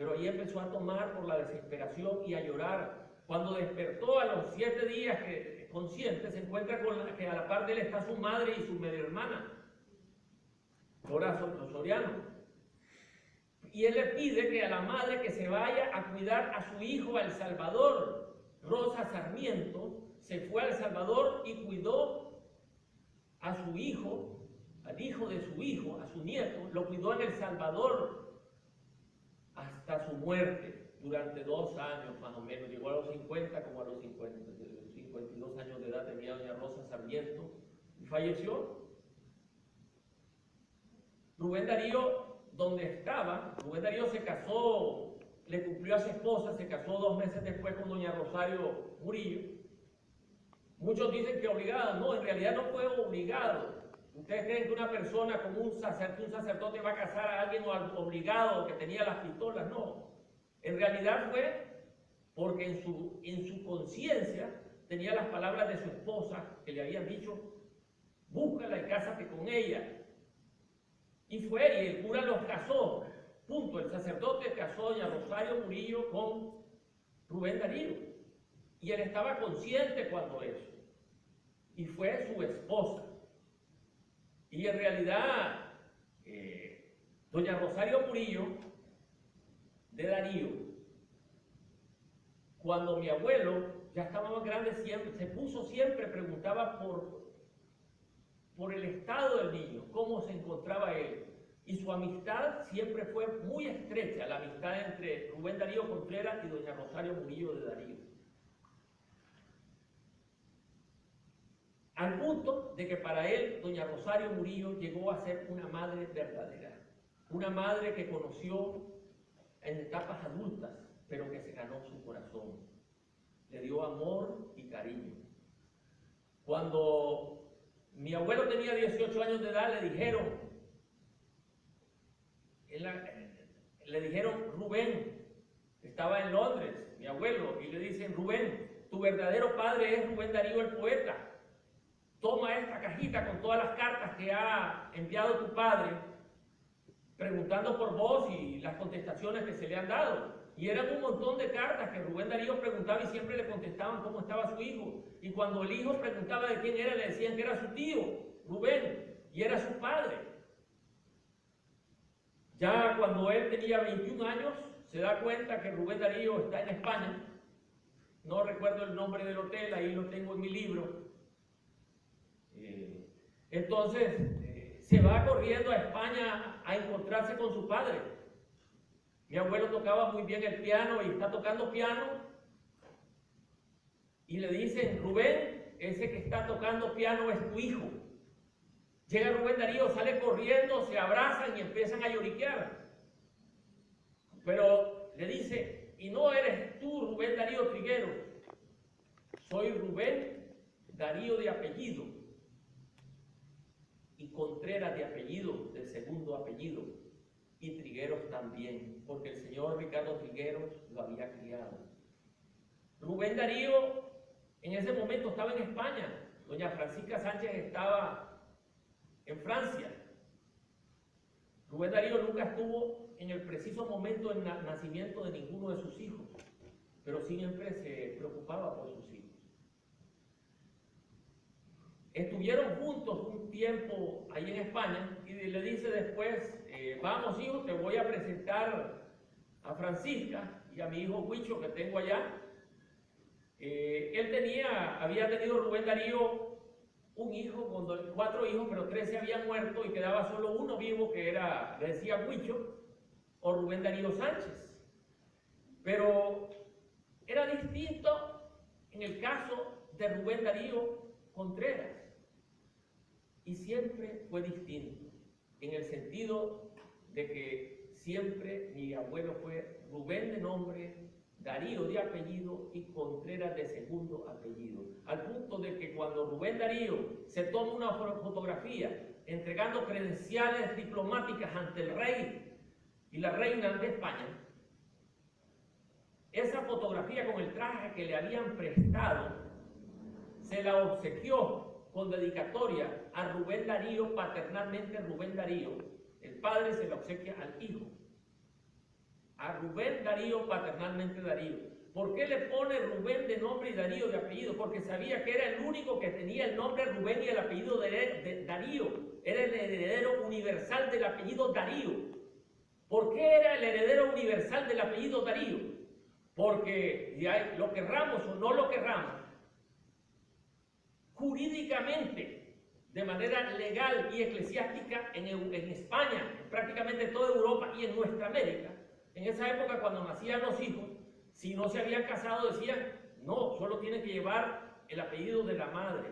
pero ahí empezó a tomar por la desesperación y a llorar. Cuando despertó a los 7 días consciente, se encuentra que a la par de él está su madre y su media hermana, Dora Soriano. Y él le pide que a la madre que se vaya a cuidar a su hijo a El Salvador. Rosa Sarmiento se fue a El Salvador y cuidó a su hijo, al hijo de su hijo, a su nieto, lo cuidó en El Salvador hasta su muerte, durante 2 años más o menos. Llegó a los 50, como a los 52 años de edad tenía doña Rosa Sarmiento y falleció. Rubén Darío, donde estaba, Rubén Darío se casó, le cumplió a su esposa, se casó 2 meses después con doña Rosario Murillo. Muchos dicen que obligado, no, en realidad no fue obligado. ¿Ustedes creen que una persona como un sacerdote va a casar a alguien obligado que tenía las pistolas? No. En realidad fue porque en su conciencia tenía las palabras de su esposa que le habían dicho, búscala y cásate con ella. Y fue, y el cura los casó, punto. El sacerdote casó a doña Rosario Murillo con Rubén Darío. Y él estaba consciente cuando eso. Y fue su esposa. Y en realidad, doña Rosario Murillo de Darío, cuando mi abuelo ya estaba más grande, siempre preguntaba por el estado del niño, cómo se encontraba él. Y su amistad siempre fue muy estrecha, la amistad entre Rubén Darío Contreras y doña Rosario Murillo de Darío. Al punto de que para él, doña Rosario Murillo llegó a ser una madre verdadera. Una madre que conoció en etapas adultas, pero que se ganó su corazón. Le dio amor y cariño. Cuando mi abuelo tenía 18 años de edad, le dijeron Rubén, estaba en Londres, mi abuelo, y le dicen, Rubén, tu verdadero padre es Rubén Darío el poeta. Toma esta cajita con todas las cartas que ha enviado tu padre, preguntando por vos y las contestaciones que se le han dado. Y eran un montón de cartas que Rubén Darío preguntaba y siempre le contestaban cómo estaba su hijo. Y cuando el hijo preguntaba de quién era, le decían que era su tío, Rubén, y era su padre. Ya cuando él tenía 21 años, se da cuenta que Rubén Darío está en España. No recuerdo el nombre del hotel, ahí lo tengo en mi libro. Entonces, se va corriendo a España a encontrarse con su padre. Mi abuelo tocaba muy bien el piano y está tocando piano. Y le dicen, Rubén, ese que está tocando piano es tu hijo. Llega Rubén Darío, sale corriendo, se abrazan y empiezan a lloriquear. Pero le dice, y no eres tú Rubén Darío Triguero, soy Rubén Darío de apellido y Contreras de apellido, del segundo apellido, y Trigueros también, porque el señor Ricardo Trigueros lo había criado. Rubén Darío en ese momento estaba en España, doña Francisca Sánchez estaba en Francia. Rubén Darío nunca estuvo en el preciso momento del nacimiento de ninguno de sus hijos, pero siempre se preocupaba por sus hijos. Estuvieron juntos un tiempo ahí en España y le dice después, vamos hijo, te voy a presentar a Francisca y a mi hijo Huicho que tengo allá. Había tenido Rubén Darío un hijo, con 4 hijos, pero 3 se habían muerto y quedaba solo uno vivo que era, le decía Huicho, o Rubén Darío Sánchez. Pero era distinto en el caso de Rubén Darío Contreras. Y siempre fue distinto, en el sentido de que siempre mi abuelo fue Rubén de nombre, Darío de apellido y Contreras de segundo apellido. Al punto de que cuando Rubén Darío se toma una fotografía entregando credenciales diplomáticas ante el rey y la reina de España, esa fotografía con el traje que le habían prestado se la obsequió con dedicatoria a Rubén Darío, paternalmente Rubén Darío. El padre se la obsequia al hijo. a Rubén Darío, paternalmente Darío. ¿Por qué le pone Rubén de nombre y Darío de apellido? Porque sabía que era el único que tenía el nombre Rubén y el apellido de Darío. Era el heredero universal del apellido Darío. ¿Por qué era el heredero universal del apellido Darío? Porque, ya lo querramos o no lo querramos, jurídicamente, de manera legal y eclesiástica en España, en prácticamente toda Europa y en nuestra América, en esa época cuando nacían los hijos, si no se habían casado decían, no, solo tienen que llevar el apellido de la madre.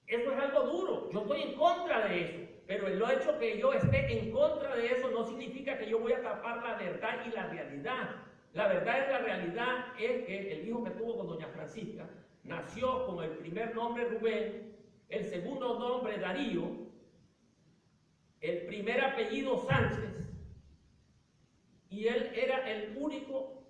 Eso es algo duro, yo estoy en contra de eso, pero el hecho que yo esté en contra de eso no significa que yo voy a tapar la verdad y la realidad. La verdad y la realidad es que el hijo que tuvo con doña Francisca nació con el primer nombre Rubén, el segundo nombre Darío, el primer apellido Sánchez, y él era el único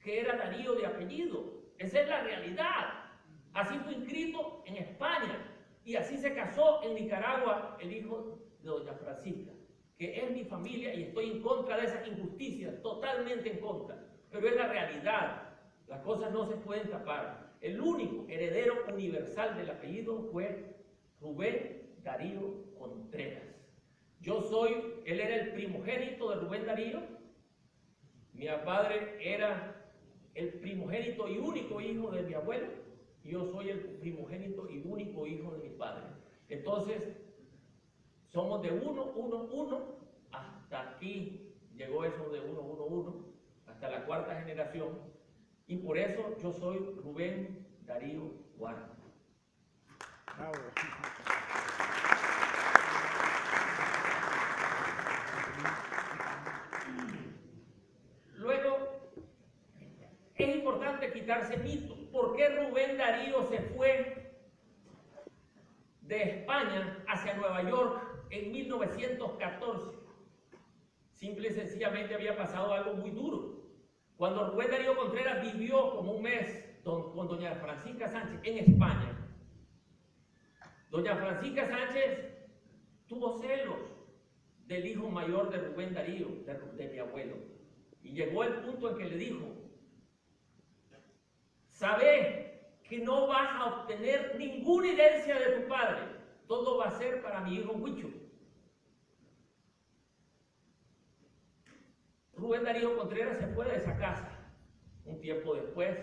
que era Darío de apellido. Esa es la realidad. Así fue inscrito en España y así se casó en Nicaragua el hijo de doña Francisca, que es mi familia y estoy en contra de esa injusticia, totalmente en contra, pero es la realidad. Las cosas no se pueden tapar. El único heredero universal del apellido fue Rubén Darío Contreras. Él era el primogénito de Rubén Darío. Mi padre era el primogénito y único hijo de mi abuelo, y yo soy el primogénito y único hijo de mi padre. Entonces, somos de 1, hasta aquí llegó eso de 1, hasta la cuarta generación, y por eso yo soy Rubén Darío Guarda. Bravo. Luego, es importante quitarse mitos. ¿Por qué Rubén Darío se fue de España hacia Nueva York en 1914? Simple y sencillamente había pasado algo muy duro. Cuando Rubén Darío Contreras vivió como un mes con doña Francisca Sánchez en España, doña Francisca Sánchez tuvo celos del hijo mayor de Rubén Darío, de mi abuelo. Y llegó el punto en que le dijo, sabes que no vas a obtener ninguna herencia de tu padre, todo va a ser para mi hijo Huicho. Rubén Darío Contreras se fue de esa casa un tiempo después,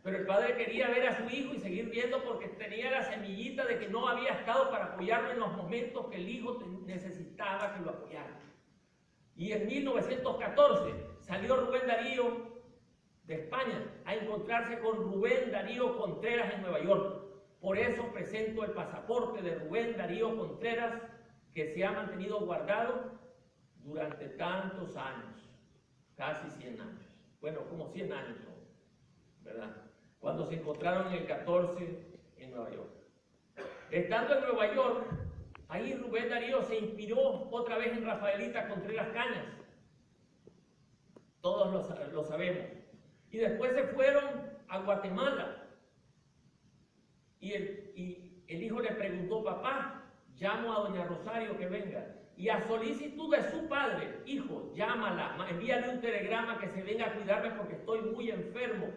pero el padre quería ver a su hijo y seguir viendo porque tenía la semillita de que no había estado para apoyarlo en los momentos que el hijo necesitaba que lo apoyara. Y en 1914 salió Rubén Darío de España a encontrarse con Rubén Darío Contreras en Nueva York. Por eso presento el pasaporte de Rubén Darío Contreras, que se ha mantenido guardado durante tantos años, casi 100 años. Bueno, como 100 años, ¿verdad? Cuando se encontraron en el 14 en Nueva York. Estando en Nueva York, ahí Rubén Darío se inspiró otra vez en Rafaelita Contreras Cañas. Todos lo sabemos. Y después se fueron a Guatemala. Y el hijo le preguntó, papá, llamo a doña Rosario que venga. Y a solicitud de su padre, hijo, llámala, envíale un telegrama que se venga a cuidarme porque estoy muy enfermo.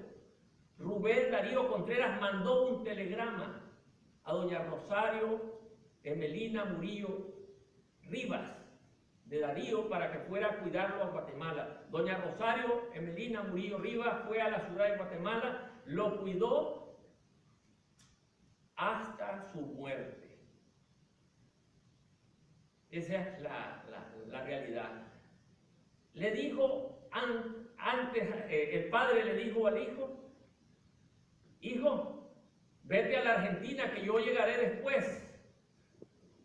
Rubén Darío Contreras mandó un telegrama a doña Rosario Emelina Murillo Rivas de Darío para que fuera a cuidarlo a Guatemala. Doña Rosario Emelina Murillo Rivas fue a la ciudad de Guatemala, lo cuidó hasta su muerte. Esa es la realidad. Le dijo antes, el padre le dijo al hijo, hijo, vete a la Argentina que yo llegaré después.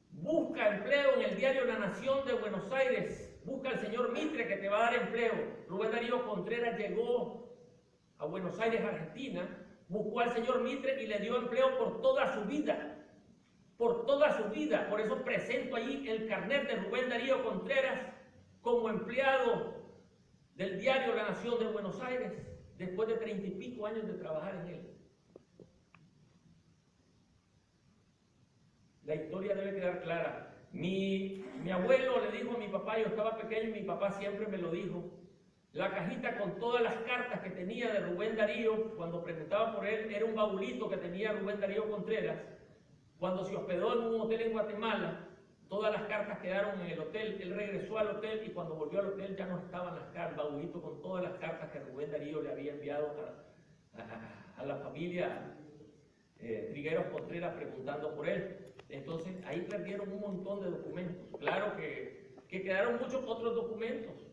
Busca empleo en el diario La Nación de Buenos Aires. Busca al señor Mitre que te va a dar empleo. Rubén Darío Contreras llegó a Buenos Aires, Argentina, buscó al señor Mitre y le dio empleo por toda su vida. Por toda su vida. Por eso presento allí el carnet de Rubén Darío Contreras como empleado del diario La Nación de Buenos Aires, después de 30 y pico años de trabajar en él. La historia debe quedar clara. Mi abuelo le dijo a mi papá, yo estaba pequeño y mi papá siempre me lo dijo, La cajita con todas las cartas que tenía de Rubén Darío, cuando preguntaba por él, era un baulito que tenía Rubén Darío Contreras. Cuando se hospedó en un hotel en Guatemala, todas las cartas quedaron en el hotel. Él regresó al hotel y cuando volvió al hotel ya no estaban las cartas, baulito con todas las cartas que Rubén Darío le había enviado a la familia Trigueros Contreras preguntando por él. Entonces ahí perdieron un montón de documentos. Claro que quedaron muchos otros documentos,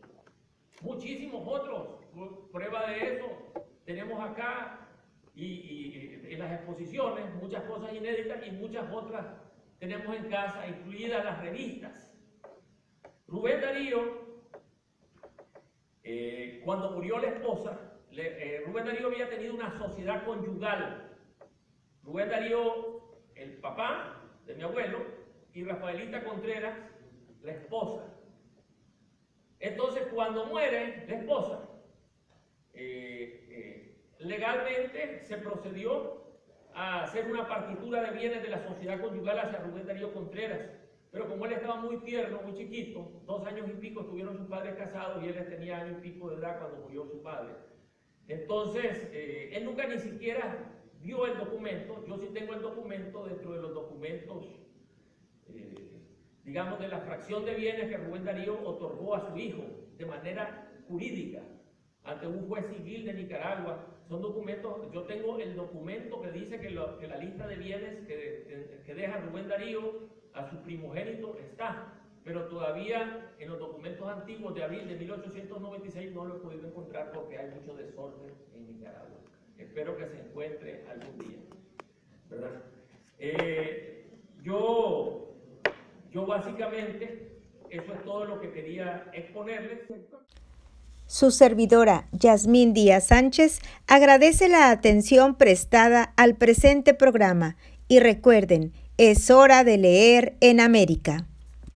muchísimos otros. Prueba de eso tenemos acá y en las exposiciones muchas cosas inéditas y muchas otras tenemos en casa, incluidas las revistas. Rubén Darío, cuando murió la esposa, Rubén Darío había tenido una sociedad conyugal. Rubén Darío, el papá de mi abuelo, y Rafaelita Contreras, la esposa. Entonces, cuando muere la esposa, legalmente se procedió a hacer una partitura de bienes de la sociedad conyugal hacia Rubén Darío Contreras. Pero como él estaba muy tierno, muy chiquito, 2 años y pico estuvieron sus padres casados y él tenía año y pico de edad cuando murió su padre. Entonces, él nunca ni siquiera vio el documento. Yo sí tengo el documento dentro de los documentos, digamos, de la fracción de bienes que Rubén Darío otorgó a su hijo de manera jurídica ante un juez civil de Nicaragua. Son documentos, yo tengo el documento que dice que la lista de bienes que deja Rubén Darío a su primogénito está, pero todavía en los documentos antiguos de abril de 1896 no lo he podido encontrar porque hay mucho desorden en Nicaragua. Espero que se encuentre algún día, ¿verdad? Yo básicamente, eso es todo lo que quería exponerles. Su servidora, Yasmín Díaz Sánchez, agradece la atención prestada al presente programa y recuerden, es hora de leer en América.